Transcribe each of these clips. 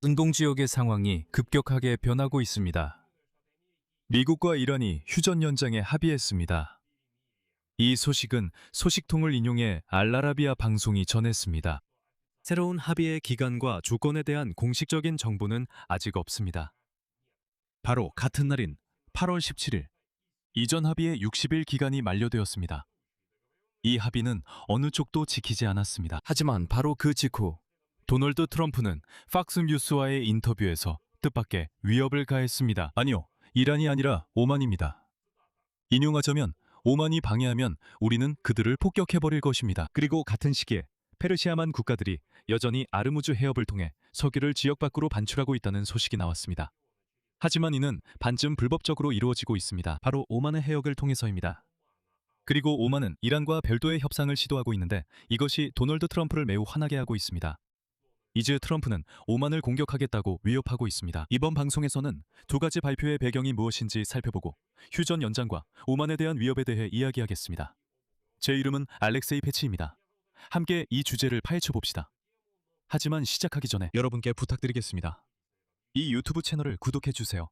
중동 지역의 상황이 급격하게 변하고 있습니다. 미국과 이란이 휴전 연장에 합의했습니다. 이 소식은 소식통을 인용해 알라라비아 방송이 전했습니다. 새로운 합의의 기간과 조건에 대한 공식적인 정보는 아직 없습니다. 바로 같은 날인 8월 17일, 이전 합의의 60일 기간이 만료되었습니다. 이 합의는 어느 쪽도 지키지 않았습니다. 하지만 바로 그 직후 도널드 트럼프는 팍스뉴스와의 인터뷰에서 뜻밖의 위협을 가했습니다. 아니요, 이란이 아니라 오만입니다. 인용하자면 오만이 방해하면 우리는 그들을 폭격해버릴 것입니다. 그리고 같은 시기에 페르시아만 국가들이 여전히 아르무즈 해협을 통해 석유를 지역 밖으로 반출하고 있다는 소식이 나왔습니다. 하지만 이는 반쯤 불법적으로 이루어지고 있습니다. 바로 오만의 해역을 통해서입니다. 그리고 오만은 이란과 별도의 협상을 시도하고 있는데 이것이 도널드 트럼프를 매우 화나게 하고 있습니다. 이제 트럼프는 오만을 공격하겠다고 위협하고 있습니다. 이번 방송에서는 두 가지 발표의 배경이 무엇인지 살펴보고 휴전 연장과 오만에 대한 위협에 대해 이야기하겠습니다. 제 이름은 알렉세이 패치입니다. 함께 이 주제를 파헤쳐 봅시다. 하지만 시작하기 전에 여러분께 부탁드리겠습니다. 이 유튜브 채널을 구독해 주세요.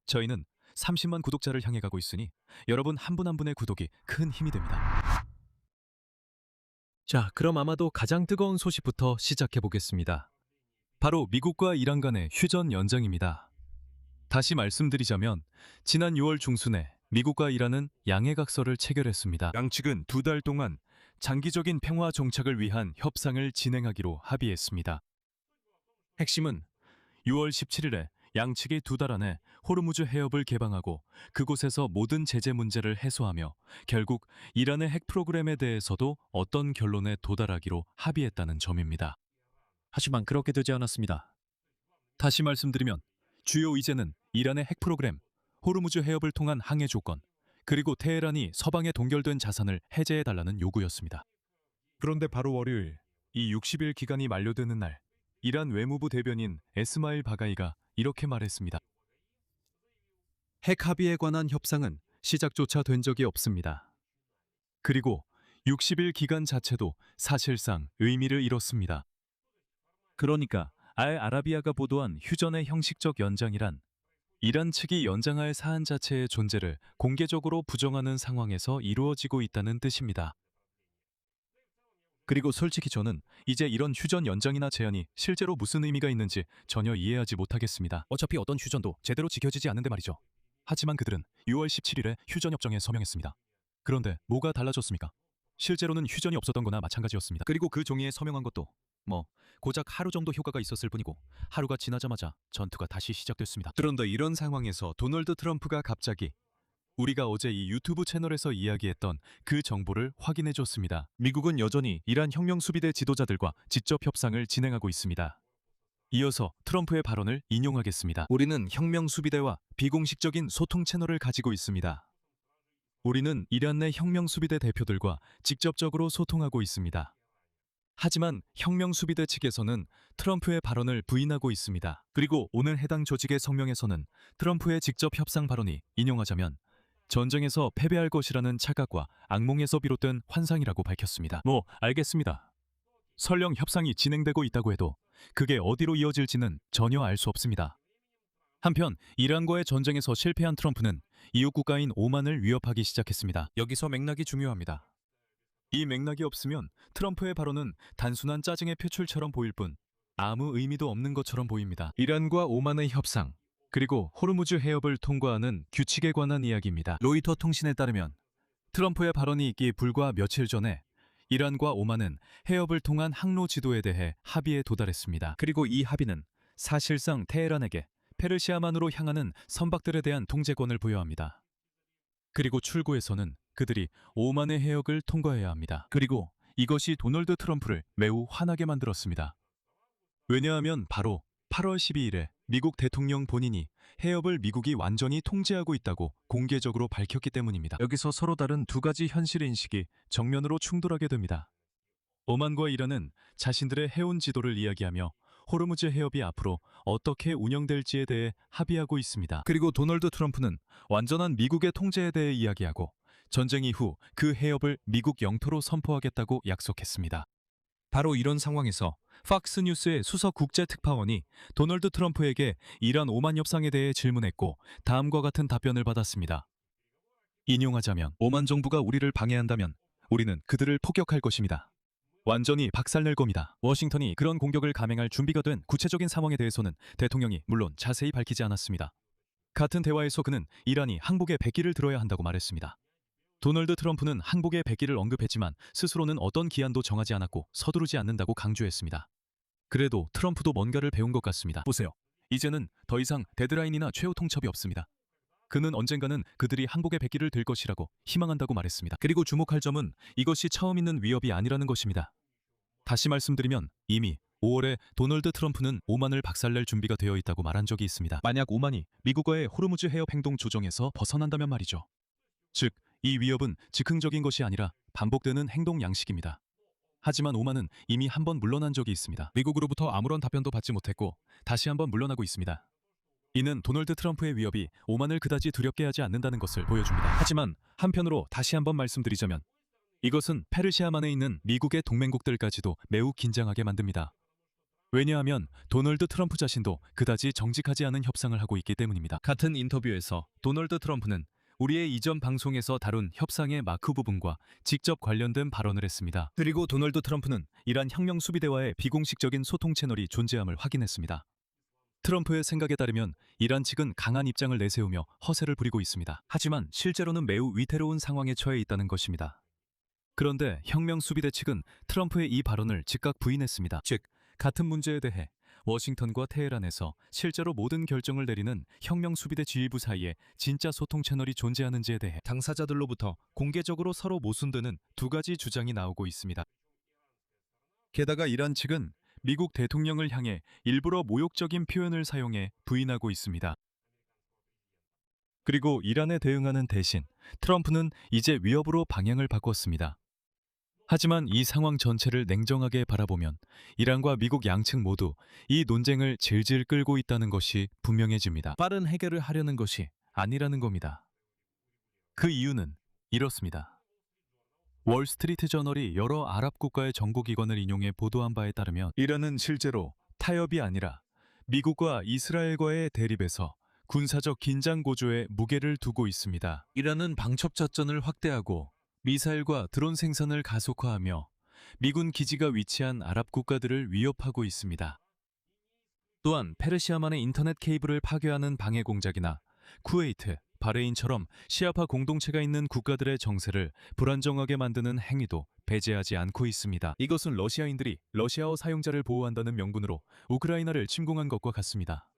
저희는 30만 구독자를 향해 가고 있으니 여러분 한 분 한 분의 구독이 큰 힘이 됩니다. 자, 그럼 아마도 가장 뜨거운 소식부터 시작해 보겠습니다. 바로 미국과 이란 간의 휴전 연장입니다. 다시 말씀드리자면 지난 6월 중순에 미국과 이란은 양해각서를 체결했습니다. 양측은 2달 동안 장기적인 평화 정착을 위한 협상을 진행하기로 합의했습니다. 핵심은 6월 17일에 양측이 2달 안에 호르무즈 해협을 개방하고 그곳에서 모든 제재 문제를 해소하며 결국 이란의 핵 프로그램에 대해서도 어떤 결론에 도달하기로 합의했다는 점입니다. 하지만 그렇게 되지 않았습니다. 다시 말씀드리면 주요 의제는 이란의 핵 프로그램, 호르무즈 해협을 통한 항해 조건, 그리고 테헤란이 서방에 동결된 자산을 해제해달라는 요구였습니다. 그런데 바로 월요일, 이 60일 기간이 만료되는 날, 이란 외무부 대변인 에스마일 바가이가 이렇게 말했습니다. 핵 합의에 관한 협상은 시작조차 된 적이 없습니다. 그리고 60일 기간 자체도 사실상 의미를 잃었습니다. 그러니까 알 아라비아가 보도한 휴전의 형식적 연장이란 이란 측이 연장할 사안 자체의 존재를 공개적으로 부정하는 상황에서 이루어지고 있다는 뜻입니다. 그리고 솔직히 저는 이제 이런 휴전 연장이나 제한이 실제로 무슨 의미가 있는지 전혀 이해하지 못하겠습니다. 어차피 어떤 휴전도 제대로 지켜지지 않는데 말이죠. 하지만 그들은 6월 17일에 휴전협정에 서명했습니다. 그런데 뭐가 달라졌습니까? 실제로는 휴전이 없었던 거나 마찬가지였습니다. 그리고 그 종이에 서명한 것도 고작 하루 정도 효과가 있었을 뿐이고 하루가 지나자마자 전투가 다시 시작됐습니다. 그런데 이런 상황에서 도널드 트럼프가 갑자기 우리가 어제 이 유튜브 채널에서 이야기했던 그 정보를 확인해 줬습니다. 미국은 여전히 이란 혁명수비대 지도자들과 직접 협상을 진행하고 있습니다. 이어서 트럼프의 발언을 인용하겠습니다. 우리는 혁명수비대와 비공식적인 소통 채널을 가지고 있습니다. 우리는 이란 내 혁명수비대 대표들과 직접적으로 소통하고 있습니다. 하지만 혁명수비대 측에서는 트럼프의 발언을 부인하고 있습니다. 그리고 오늘 해당 조직의 성명에서는 트럼프의 직접 협상 발언이 인용하자면 전쟁에서 패배할 것이라는 착각과 악몽에서 비롯된 환상이라고 밝혔습니다. 알겠습니다. 설령 협상이 진행되고 있다고 해도 그게 어디로 이어질지는 전혀 알 수 없습니다. 한편 이란과의 전쟁에서 실패한 트럼프는 이웃 국가인 오만을 위협하기 시작했습니다. 여기서 맥락이 중요합니다. 이 맥락이 없으면 트럼프의 발언은 단순한 짜증의 표출처럼 보일 뿐 아무 의미도 없는 것처럼 보입니다. 이란과 오만의 협상, 그리고 호르무즈 해협을 통과하는 규칙에 관한 이야기입니다. 로이터 통신에 따르면 트럼프의 발언이 있기 불과 며칠 전에 이란과 오만은 해협을 통한 항로 지도에 대해 합의에 도달했습니다. 그리고 이 합의는 사실상 테헤란에게 페르시아만으로 향하는 선박들에 대한 통제권을 부여합니다. 그리고 출구에서는 그들이 오만의 해역을 통과해야 합니다. 그리고 이것이 도널드 트럼프를 매우 화나게 만들었습니다. 왜냐하면 바로 8월 12일에 미국 대통령 본인이 해협을 미국이 완전히 통제하고 있다고 공개적으로 밝혔기 때문입니다. 여기서 서로 다른 두 가지 현실인식이 정면으로 충돌하게 됩니다. 오만과 이란은 자신들의 해운 지도를 이야기하며 호르무즈 해협이 앞으로 어떻게 운영될지에 대해 합의하고 있습니다. 그리고 도널드 트럼프는 완전한 미국의 통제에 대해 이야기하고 전쟁 이후 그 해협을 미국 영토로 선포하겠다고 약속했습니다. 바로 이런 상황에서 팍스뉴스의 수석 국제특파원이 도널드 트럼프에게 이란 오만 협상에 대해 질문했고 다음과 같은 답변을 받았습니다. 인용하자면 오만 정부가 우리를 방해한다면 우리는 그들을 폭격할 것입니다. 완전히 박살낼 겁니다. 워싱턴이 그런 공격을 감행할 준비가 된 구체적인 상황에 대해서는 대통령이 물론 자세히 밝히지 않았습니다. 같은 대화에서 그는 이란이 항복의 백기를 들어야 한다고 말했습니다. 도널드 트럼프는 항복의 백기를 언급했지만 스스로는 어떤 기한도 정하지 않았고 서두르지 않는다고 강조했습니다. 그래도 트럼프도 뭔가를 배운 것 같습니다. 보세요. 이제는 더 이상 데드라인이나 최후 통첩이 없습니다. 그는 언젠가는 그들이 항복의 백기를 들 것이라고 희망한다고 말했습니다. 그리고 주목할 점은 이것이 처음 있는 위협이 아니라는 것입니다. 다시 말씀드리면 이미 5월에 도널드 트럼프는 오만을 박살낼 준비가 되어 있다고 말한 적이 있습니다. 만약 오만이 미국과의 호르무즈 해협 행동 조정에서 벗어난다면 말이죠. 즉, 이 위협은 즉흥적인 것이 아니라 반복되는 행동 양식입니다. 하지만 오만은 이미 한번 물러난 적이 있습니다. 미국으로부터 아무런 답변도 받지 못했고 다시 한번 물러나고 있습니다. 이는 도널드 트럼프의 위협이 오만을 그다지 두렵게 하지 않는다는 것을 보여줍니다. 하지만 한편으로 다시 한번 말씀드리자면 이것은 페르시아만에 있는 미국의 동맹국들까지도 매우 긴장하게 만듭니다. 왜냐하면 도널드 트럼프 자신도 그다지 정직하지 않은 협상을 하고 있기 때문입니다. 같은 인터뷰에서 도널드 트럼프는 우리의 이전 방송에서 다룬 협상의 마크 부분과 직접 관련된 발언을 했습니다. 그리고 도널드 트럼프는 이란 혁명 수비대와의 비공식적인 소통 채널이 존재함을 확인했습니다. 트럼프의 생각에 따르면 이란 측은 강한 입장을 내세우며 허세를 부리고 있습니다. 하지만 실제로는 매우 위태로운 상황에 처해 있다는 것입니다. 그런데 혁명 수비대 측은 트럼프의 이 발언을 즉각 부인했습니다. 즉, 같은 문제에 대해 워싱턴과 테헤란에서 실제로 모든 결정을 내리는 혁명 수비대 지휘부 사이에 진짜 소통 채널이 존재하는지에 대해 당사자들로부터 공개적으로 서로 모순되는 두 가지 주장이 나오고 있습니다. 게다가 이란 측은 미국 대통령을 향해 일부러 모욕적인 표현을 사용해 부인하고 있습니다. 그리고 이란에 대응하는 대신 트럼프는 이제 위협으로 방향을 바꿨습니다. 하지만 이 상황 전체를 냉정하게 바라보면 이란과 미국 양측 모두 이 논쟁을 질질 끌고 있다는 것이 분명해집니다. 빠른 해결을 하려는 것이 아니라는 겁니다. 그 이유는 이렇습니다. 월스트리트 저널이 여러 아랍 국가의 정보기관을 인용해 보도한 바에 따르면 이란은 실제로 타협이 아니라 미국과 이스라엘과의 대립에서 군사적 긴장 고조에 무게를 두고 있습니다. 이란은 방첩작전을 확대하고 미사일과 드론 생산을 가속화하며 미군 기지가 위치한 아랍 국가들을 위협하고 있습니다. 또한 페르시아만의 인터넷 케이블을 파괴하는 방해 공작이나 쿠웨이트, 바레인처럼 시아파 공동체가 있는 국가들의 정세를 불안정하게 만드는 행위도 배제하지 않고 있습니다. 이것은 러시아인들이 러시아어 사용자를 보호한다는 명분으로 우크라이나를 침공한 것과 같습니다.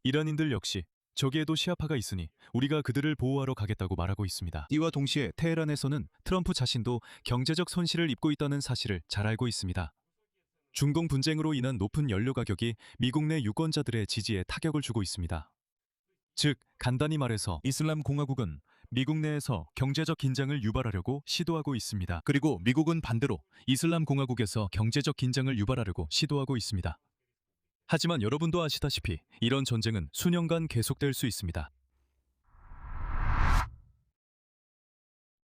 이란인들 역시 저기에도 시아파가 있으니 우리가 그들을 보호하러 가겠다고 말하고 있습니다. 이와 동시에 테헤란에서는 트럼프 자신도 경제적 손실을 입고 있다는 사실을 잘 알고 있습니다. 중동 분쟁으로 인한 높은 연료 가격이 미국 내 유권자들의 지지에 타격을 주고 있습니다. 즉, 간단히 말해서 이슬람 공화국은 미국 내에서 경제적 긴장을 유발하려고 시도하고 있습니다. 그리고 미국은 반대로 이슬람 공화국에서 경제적 긴장을 유발하려고 시도하고 있습니다. 하지만 여러분도 아시다시피 이런 전쟁은 수년간 계속될 수 있습니다.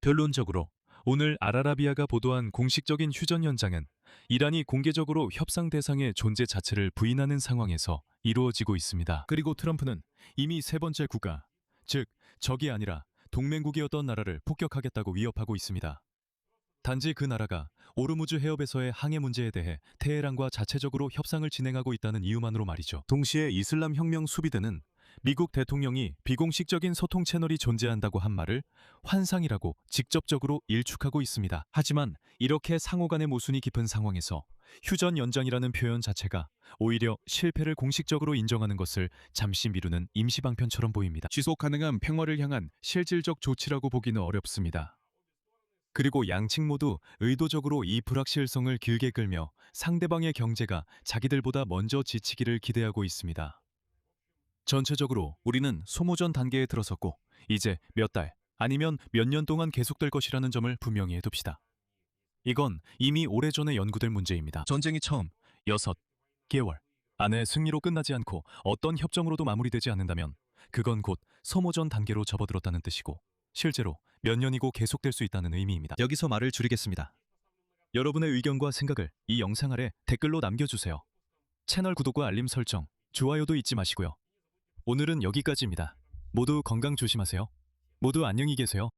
결론적으로 오늘 알아라비아가 보도한 공식적인 휴전 현장은 이란이 공개적으로 협상 대상의 존재 자체를 부인하는 상황에서 이루어지고 있습니다. 그리고 트럼프는 이미 세 번째 국가, 즉 적이 아니라 동맹국이었던 나라를 폭격하겠다고 위협하고 있습니다. 단지 그 나라가 오르무즈 해협에서의 항해 문제에 대해 테헤란과 자체적으로 협상을 진행하고 있다는 이유만으로 말이죠. 동시에 이슬람 혁명 수비대는 미국 대통령이 비공식적인 소통 채널이 존재한다고 한 말을 환상이라고 직접적으로 일축하고 있습니다. 하지만 이렇게 상호 간의 모순이 깊은 상황에서 휴전 연장이라는 표현 자체가 오히려 실패를 공식적으로 인정하는 것을 잠시 미루는 임시방편처럼 보입니다. 지속 가능한 평화를 향한 실질적 조치라고 보기는 어렵습니다. 그리고 양측 모두 의도적으로 이 불확실성을 길게 끌며 상대방의 경제가 자기들보다 먼저 지치기를 기대하고 있습니다. 전체적으로 우리는 소모전 단계에 들어섰고 이제 몇 달 아니면 몇 년 동안 계속될 것이라는 점을 분명히 해둡시다. 이건 이미 오래전에 연구될 문제입니다. 전쟁이 처음 6개월 안에 승리로 끝나지 않고 어떤 협정으로도 마무리되지 않는다면 그건 곧 소모전 단계로 접어들었다는 뜻이고 실제로 몇 년이고 계속될 수 있다는 의미입니다. 여기서 말을 줄이겠습니다. 여러분의 의견과 생각을 이 영상 아래 댓글로 남겨주세요. 채널 구독과 알림 설정, 좋아요도 잊지 마시고요. 오늘은 여기까지입니다. 모두 건강 조심하세요. 모두 안녕히 계세요.